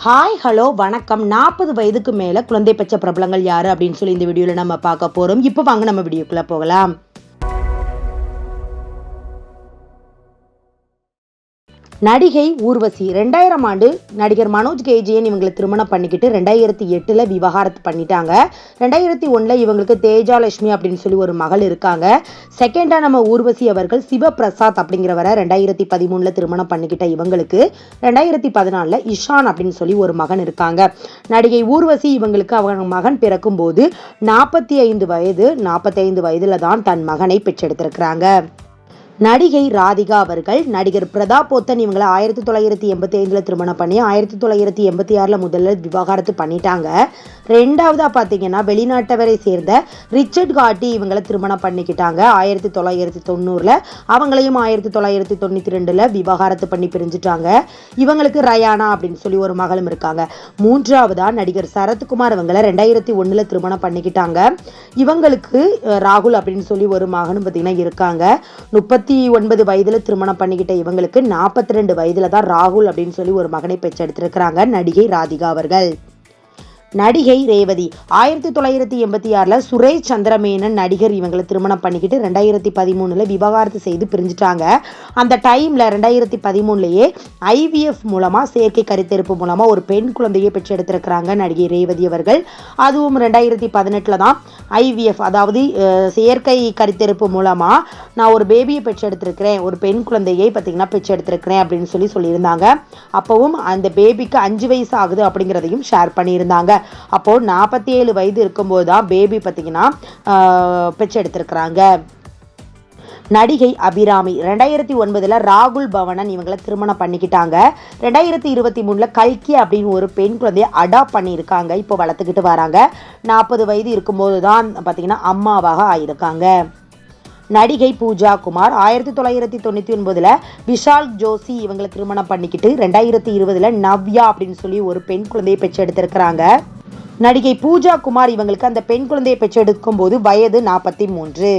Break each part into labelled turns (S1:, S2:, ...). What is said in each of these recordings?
S1: Hi hello வணக்கம். 40 வயதுக்கு மேலே குழந்தை பெற்ற பிரபலங்கள் யாரு அப்படின்னு சொல்லி இந்த வீடியோவில் நம்ம பார்க்க போகிறோம். இப்போ வாங்க நம்ம வீடியோக்குள்ளே போகலாம். நடிகை ஊர்வசி 2000 ஆண்டு நடிகர் மனோஜ் கேஜியன் இவங்களை திருமணம் பண்ணிக்கிட்டு 2008 விவாகரத்து பண்ணிட்டாங்க. 2001 இவங்களுக்கு தேஜாலட்சுமி அப்படின்னு சொல்லி ஒரு மகள் இருக்காங்க. செகண்டா நம்ம ஊர்வசி அவர்கள் சிவபிரசாத் அப்படிங்கிறவரை 2013 திருமணம் பண்ணிக்கிட்ட இவங்களுக்கு 2014 இஷான் அப்படின்னு சொல்லி ஒரு மகன் இருக்காங்க. நடிகை ஊர்வசி இவங்களுக்கு அவங்க மகன் பிறக்கும் போது 45 வயதுல தான் தன் மகனை பெற்றெடுத்திருக்கிறாங்க. நடிகை ராதிகா அவர்கள் நடிகர் பிரதாப் போத்தன் இவங்களை 1985 திருமணம் பண்ணி 1986 முதல்ல விவாகரத்து பண்ணிட்டாங்க. ரெண்டாவதா பார்த்தீங்கன்னா வெளிநாட்டவரை சேர்ந்த ரிச்சர்ட் காட்டி இவங்களை திருமணம் பண்ணிக்கிட்டாங்க 1990. அவங்களையும் 1992 விவாகரத்து பண்ணி பிரிஞ்சுட்டாங்க. இவங்களுக்கு ரயானா அப்படின்னு சொல்லி ஒரு மகளும் இருக்காங்க. மூன்றாவதா நடிகர் சரத்குமார் இவங்களை 2001 திருமணம் பண்ணிக்கிட்டாங்க. இவங்களுக்கு ராகுல் அப்படின்னு சொல்லி ஒரு மகனும் பார்த்தீங்கன்னா இருக்காங்க. 39 வயதுல திருமணம் பண்ணிக்கிட்ட இவங்களுக்கு 42 வயதுல தான் ராகுல் அப்படின்னு சொல்லி ஒரு மகனை பெற்றெடுத்திருக்கிறாங்க நடிகை ராதிகா அவர்கள். நடிகை ரேவதி 1986 சுரேஷ் சந்திரமேனன் நடிகர் இவங்களை திருமணம் பண்ணிக்கிட்டு 2013 விவாகரத்து செய்து பிரிஞ்சுட்டாங்க. அந்த டைம்ல 2013 IVF மூலமா செயற்கை கருத்தரிப்பு மூலமா ஒரு பெண் குழந்தையை பெற்றெடுத்திருக்கிறாங்க நடிகை ரேவதி அவர்கள். அதுவும் 2018 தான் IVF அதாவது செயற்கை கருத்தரிப்பு மூலமா நான் ஒரு பேபியை பெற்றெடுத்திருக்கிறேன், ஒரு பெண் குழந்தையை பார்த்தீங்கன்னா பெற்றெடுத்திருக்கிறேன் அப்படின்னு சொல்லியிருந்தாங்க. அப்பவும் அந்த பேபிக்கு 5 வயசு ஆகுது அப்படிங்கிறதையும் ஷேர் பண்ணியிருந்தாங்க. அப்போ 47 வயது இருக்கும்போது தான் பேபி பார்த்தீங்கன்னா பெற்றெடுத்திருக்கிறாங்க. நடிகை அபிராமி 2009 ராகுல் பவனன் இவங்களை திருமணம் பண்ணிக்கிட்டாங்க. 2023 கல்கி அப்படின்னு ஒரு பெண் குழந்தைய அடாப்ட் பண்ணியிருக்காங்க. இப்போ வளர்த்துக்கிட்டு வராங்க. 40 வயது இருக்கும்போது தான் பார்த்தீங்கன்னா அம்மாவாக ஆயிருக்காங்க. நடிகை பூஜா குமார் 1999 விஷால் ஜோஷி இவங்களை திருமணம் பண்ணிக்கிட்டு 2020 நவ்யா அப்படின்னு சொல்லி ஒரு பெண் குழந்தையை பெற்றெடுத்திருக்கிறாங்க. நடிகை பூஜா குமார் இவங்களுக்கு அந்த பெண் குழந்தையை பெற்றெடுக்கும் போது வயது 43.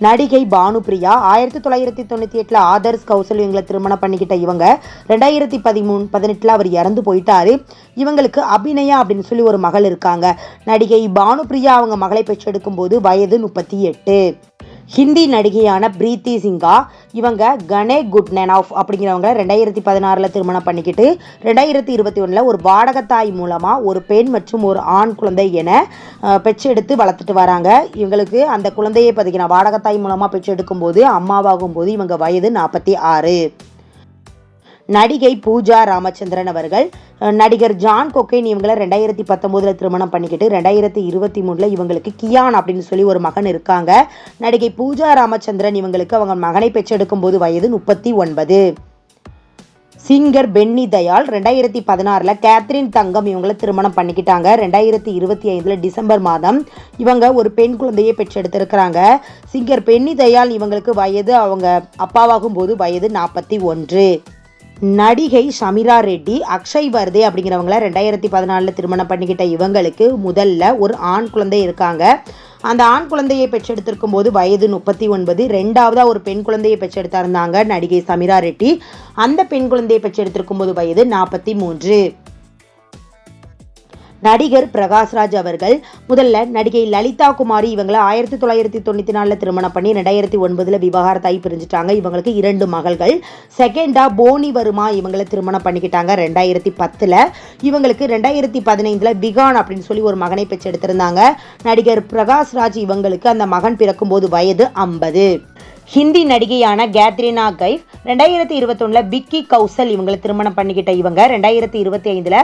S1: நடிகை பானுபிரியா 1998 ஆதர்ஸ் கௌசல் இவங்களை திருமணம் பண்ணிக்கிட்ட இவங்க 2018 அவர் இறந்து போயிட்டாரு. இவங்களுக்கு அபிநயா அப்படின்னு சொல்லி ஒரு மகள் இருக்காங்க. நடிகை பானுபிரியா அவங்க மகளை பெற்றெடுக்கும் போது வயது 38. ஹிந்தி நடிகையான பிரீத்தி சிங்கா இவங்க கனே குட்னெனாஃப் அப்படிங்கிறவங்க 2016 திருமணம் பண்ணிக்கிட்டு 2021 ஒரு வாடகத்தாய் மூலமா ஒரு பெண் மற்றும் ஒரு ஆண் குழந்தை என பெற்றெடுத்து வளர்த்துட்டு வராங்க. இவங்களுக்கு அந்த குழந்தையை பார்த்தீங்கன்னா வாடகத்தாய் மூலமா பெற்றெடுக்கும் போது அம்மாவாகும் போது இவங்க வயது 46. நடிகை பூஜா ராமச்சந்திரன் அவர்கள் நடிகர் ஜான் கொக்கைன் இவங்களை 2019 திருமணம் பண்ணிக்கிட்டு 2023 இவங்களுக்கு கியான் அப்படின்னு சொல்லி ஒரு மகன் இருக்காங்க. நடிகை பூஜா ராமச்சந்திரன் இவங்களுக்கு அவங்க மகனை பெற்றெடுக்கும் போது வயது 39. சிங்கர் பென்னி தயாள் 2016 கேத்ரின் தங்கம் இவங்களை திருமணம் பண்ணிக்கிட்டாங்க. 2025 டிசம்பர் மாதம் இவங்க ஒரு பெண் குழந்தையை பெற்றெடுத்திருக்கிறாங்க. சிங்கர் பென்னி தயாள் இவங்களுக்கு வயது அவங்க அப்பாவாகும் போது வயது 41. நடிகை ஷமிரா ரெட்டி அக்ஷய் வர்தே அப்படிங்கிறவங்கள 2014 திருமணம் பண்ணிக்கிட்ட இவங்களுக்கு முதல்ல ஒரு ஆண் குழந்தை இருக்காங்க. அந்த ஆண் குழந்தையை பெற்றெடுத்திருக்கும் போது வயது 39. ரெண்டாவதா ஒரு பெண் குழந்தையை பெற்றெடுத்திருந்தாங்க நடிகை ஷமிரா ரெட்டி. அந்த பெண் குழந்தையை பெற்றெடுத்திருக்கும் போது வயது 43. நடிகர் பிரகாஷ்ராஜ் அவர்கள் முதல்ல நடிகை லலிதா குமாரி இவங்களை 1994 திருமணம் பண்ணி 2009 விவாகரத்தாய் பிரிஞ்சுட்டாங்க. இவங்களுக்கு 2 மகள்கள். செகண்டா போனி வருமா இவங்களை திருமணம் பண்ணிக்கிட்டாங்க 2010. இவங்களுக்கு 2015 விகான் அப்படின்னு சொல்லி ஒரு மகனை பெற்றெடுத்திருந்தாங்க. நடிகர் பிரகாஷ்ராஜ் இவங்களுக்கு அந்த மகன் பிறக்கும் போது வயது 50. ஹிந்தி நடிகையான கேத்ரினா கைஃப் 2021 விக்கி கௌசல் இவங்களை திருமணம் பண்ணிக்கிட்ட இவங்க 2025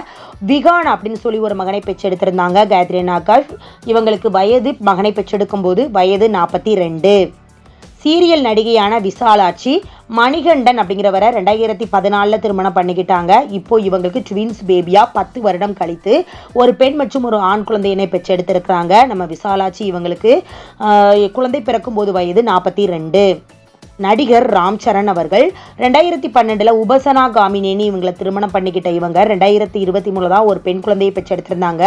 S1: விகான் அப்படின்னு சொல்லி ஒரு மகனை பெற்றெடுத்திருந்தாங்க. கேத்ரினா கைஃப் இவங்களுக்கு வயது மகனை பெற்றெடுக்கும் போது வயது 42. சீரியல் நடிகையான விசாலாட்சி மணிகண்டன் அப்படிங்கிறவரை 2014 திருமணம் பண்ணிக்கிட்டாங்க. இப்போ இவங்களுக்கு ட்வின்ஸ் பேபியா 10 வருடம் கழித்து ஒரு பெண் மற்றும் ஒரு ஆண் குழந்தையினை பெற்றெடுத்திருக்கிறாங்க. நம்ம விசாலாட்சி இவங்களுக்கு குழந்தை பிறக்கும் போது வயது 42. நடிகர் ராம் சரண் அவர்கள் 2012 உபசனா காமினேனி இவங்களை திருமணம் பண்ணிக்கிட்ட இவங்க 2023 தான் ஒரு பெண் குழந்தையை பெற்றெடுத்திருந்தாங்க.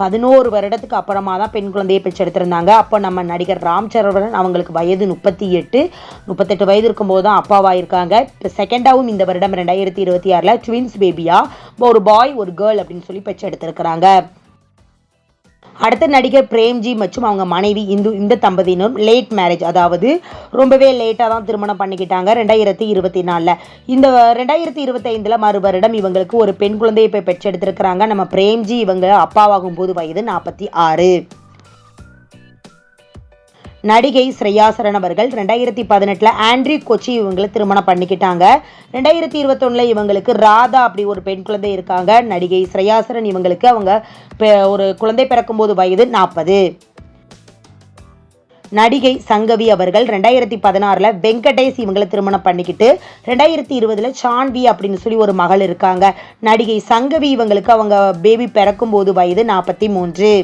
S1: 11 வருடத்துக்கு அப்புறமா தான் பெண் குழந்தையை பெற்றெடுத்திருந்தாங்க. அப்போ நம்ம நடிகர் ராம் சரண் அவங்களுக்கு வயது 38 வயது இருக்கும்போது தான் அப்பாவாயிருக்காங்க. இப்போ செகண்டாவும் இந்த வருடம் 2026 ட்வின்ஸ் பேபியா ஒரு பாய் ஒரு கேர்ள் அப்படின்னு சொல்லி பெற்றெடுத்திருக்கிறாங்க. அடுத்த நடிகர் பிரேம்ஜி மற்றும் அவங்க மனைவி இந்த தம்பதியினரும் லேட் மேரேஜ், அதாவது ரொம்பவே லேட்டாக தான் திருமணம் பண்ணிக்கிட்டாங்க 2024. இந்த 2025 மறு வருடம் இவங்களுக்கு ஒரு பெண் குழந்தையை போய் பெற்றெடுத்திருக்கிறாங்க. நம்ம பிரேம்ஜி இவங்க அப்பாவாகும் போது வயது 46. நடிகை ஸ்ரேயா சரண் அவர்கள் 2018 ஆண்ட்ரி கொச்சி இவங்களை திருமணம் பண்ணிக்கிட்டாங்க. 2021 இவங்களுக்கு ராதா அப்படி ஒரு பெண் குழந்தை இருக்காங்க. நடிகை ஸ்ரேயா சரண் இவங்களுக்கு அவங்க ஒரு குழந்தை பிறக்கும் போது வயது 40. நடிகை சங்கவி அவர்கள் 2016 வெங்கடேஷ் இவங்களை திருமணம் பண்ணிக்கிட்டு 2020 சான்வி அப்படின்னு சொல்லி ஒரு மகள் இருக்காங்க. நடிகை சங்கவி இவங்களுக்கு அவங்க பேபி பிறக்கும் போது வயது 43.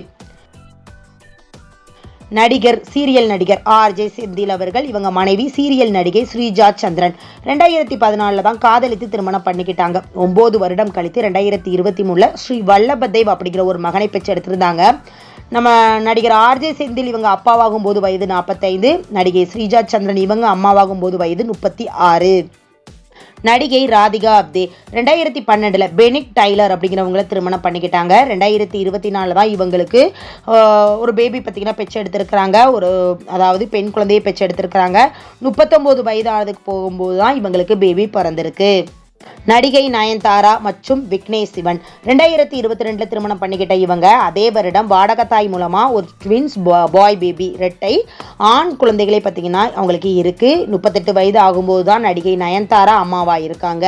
S1: சீரியல் நடிகர் ஆர்ஜே செந்தில் அவர்கள் இவங்க மனைவி சீரியல் நடிகை ஸ்ரீஜா சந்திரன் 2014 தான் காதலித்து திருமணம் பண்ணிக்கிட்டாங்க. 9 வருடம் கழித்து 2023 ஸ்ரீ வல்லபதேவ் அப்படிங்கிற ஒரு மகனை பெற்றெடுத்திருந்தாங்க. நம்ம நடிகர் ஆர்ஜே செந்தில் இவங்க அப்பாவாகும் போது வயது 45. நடிகை ஸ்ரீஜா சந்திரன் இவங்க அம்மாவாகும் போது வயது 36. நடிகை ராதிகா அப்தே 2012 பெனிக் டைலர் அப்படிங்கிறவங்களை திருமணம் பண்ணிக்கிட்டாங்க. 2024 தான் இவங்களுக்கு ஒரு பேபி பார்த்தீங்கன்னா பெற்றெடுத்திருக்கிறாங்க. அதாவது பெண் குழந்தையை பெற்றெடுத்திருக்கிறாங்க. 39 வயது ஆனதுக்கு போகும்போது தான் இவங்களுக்கு பேபி பிறந்திருக்கு. நடிகை நயன்தாரா மற்றும் விக்னேஷ் சிவன் 2022 திருமணம் பண்ணிக்கிட்ட இவங்க அதே வருடம் வாடகத்தாய் மூலமா ஒரு ட்வின்ஸ் பாய் பேபி ரெட்டை ஆண் குழந்தைகளை பார்த்தீங்கன்னா அவங்களுக்கு இருக்கு. 38 வயது ஆகும்போது தான் நடிகை நயன்தாரா அம்மாவா இருக்காங்க.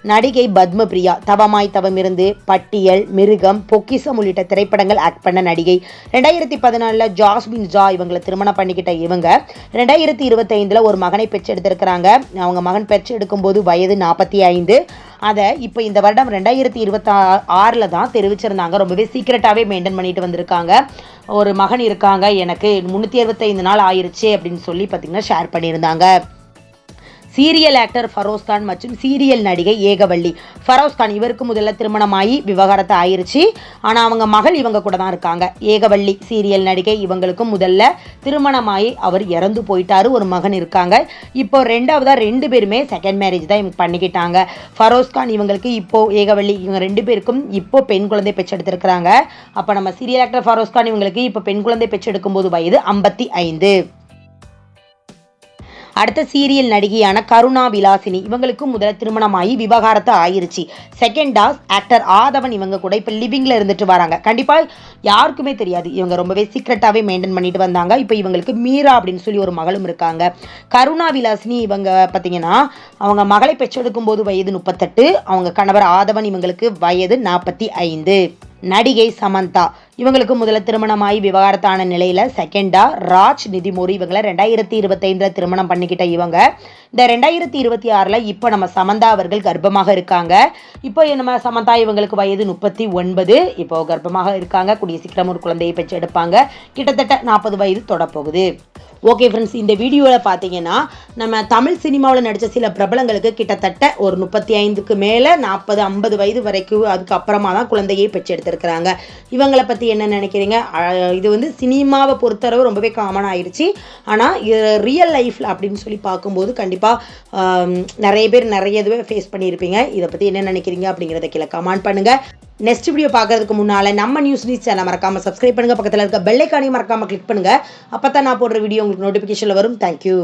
S1: நடிகை பத்மபிரியா தவமாய் தவமிருந்து, பட்டியல், மிருகம், பொக்கிசம் உள்ளிட்ட திரைப்படங்கள் ஆக்ட் பண்ண நடிகை. 2014 ஜாஸ்மின் ஜா இவங்களை திருமணம் பண்ணிக்கிட்ட இவங்க 2025 ஒரு மகனை பெற்றெடுத்திருக்கிறாங்க. அவங்க மகன் பெற்றெடுக்கும் போது வயது 45. அதை இப்போ இந்த வருடம் 2026 தான் தெரிவிச்சிருந்தாங்க. ரொம்பவே சீக்கிரட்டாகவே மெயின்டைன் பண்ணிட்டு வந்திருக்காங்க. ஒரு மகன் இருக்காங்க, எனக்கு 365 நாள் ஆயிருச்சு அப்படின்னு சொல்லி பார்த்தீங்கன்னா ஷேர் பண்ணியிருந்தாங்க. சீரியல் ஆக்டர் ஃபரோஸ் கான் மற்றும் சீரியல் நடிகை ஏகவள்ளி. ஃபரோஸ் கான் இவருக்கு முதல்ல திருமணமாகி விவாகரத்து ஆயிருச்சு. ஆனால் அவங்க மகள் இவங்க கூட தான் இருக்காங்க. ஏகவள்ளி சீரியல் நடிகை இவங்களுக்கும் முதல்ல திருமணமாகி அவர் இறந்து போயிட்டாரு. ஒரு மகன் இருக்காங்க. இப்போ ரெண்டாவதாக 2 பேருமே செகண்ட் மேரேஜ் தான் இவங்க பண்ணிக்கிட்டாங்க. ஃபரோஸ் கான் இவங்களுக்கு இப்போ ஏகவள்ளி இவங்க 2 பேருக்கும் இப்போ பெண் குழந்தை பெற்றெடுத்திருக்கிறாங்க. அப்போ நம்ம சீரியல் ஆக்டர் ஃபரோஸ் கான் இவங்களுக்கு இப்போ பெண் குழந்தை பெற்றெடுக்கும் போது வயது 55. அடுத்த சீரியல் நடிகையான கருணா விலாசினி இவங்களுக்கு முதல்ல திருமணமாகி விவாகரத்து ஆயிருச்சு. செகண்டா ஆக்டர் ஆதவன் இவங்க கூட இப்போ லிவிங்ல இருந்துட்டு வராங்க. கண்டிப்பாக யாருக்குமே தெரியாது, இவங்க ரொம்பவே சீக்ரெட்டாகவே மெயின்டைன் பண்ணிட்டு வந்தாங்க. இப்போ இவங்களுக்கு மீரா அப்படின்னு சொல்லி ஒரு மகளும் இருக்காங்க. கருணா விலாசினி இவங்க பார்த்தீங்கன்னா அவங்க மகளை பெற்றெடுக்கும் போது வயது 38. அவங்க கணவர் ஆதவன் இவங்களுக்கு வயது 45. நடிகை சமந்தா இவங்களுக்கு முதல்ல திருமணமாகி விவாகரத்தான நிலையில செகண்டா ராஜ் நிதிமோரி இவங்களை 2025 திருமணம் பண்ணிக்கிட்ட இவங்க இந்த 2026 இப்போ நம்ம சமந்தா அவர்கள் கர்ப்பமாக இருக்காங்க. இப்போ நம்ம சமந்தா இவங்களுக்கு வயது 39. இப்போ கர்ப்பமாக இருக்காங்க. கூடிய சீக்கிரம் ஒரு குழந்தையை பெற்றெடுப்பாங்க. கிட்டத்தட்ட 40 வயது தொடப்போகுது. ஓகே ஃப்ரெண்ட்ஸ், இந்த வீடியோவில் பார்த்தீங்கன்னா நம்ம தமிழ் சினிமாவில் நடித்த சில பிரபலங்களுக்கு கிட்டத்தட்ட ஒரு 35க்கு மேலே 40-50 வயது வரைக்கும் அதுக்கப்புறமா தான் குழந்தையை பெற்றெடுத்திருக்கிறாங்க. இவங்களை பற்றி என்ன நினைக்கிறீங்க? இது வந்து சினிமாவை பொறுத்தளவு ரொம்பவே காமன் ஆயிடுச்சு. ஆனால் ரியல் லைஃப்பில் அப்படின்னு சொல்லி பார்க்கும்போது கண்டிப்பாக நிறைய பேர் நிறைய இதுவே ஃபேஸ் பண்ணியிருப்பீங்க. இதை பற்றி என்ன நினைக்கிறீங்க அப்படிங்கிறத கீழே கமெண்ட் பண்ணுங்கள். நெக்ஸ்ட் வீடியோ பார்க்கறதுக்கு முன்னால் நம்ம நியூஸ் சேனலை மறக்காமல் சப்ஸ்கிரைப் பண்ணுங்கள். பக்கத்தில் இருக்க பெல் ஐகானையும் மறக்காமல் கிளிக் பண்ணுங்கள். அப்போ தான் நான் போடுற வீடியோ உங்களுக்கு நோட்டிஃபிகேஷனில் வரும். தேங்க்யூ.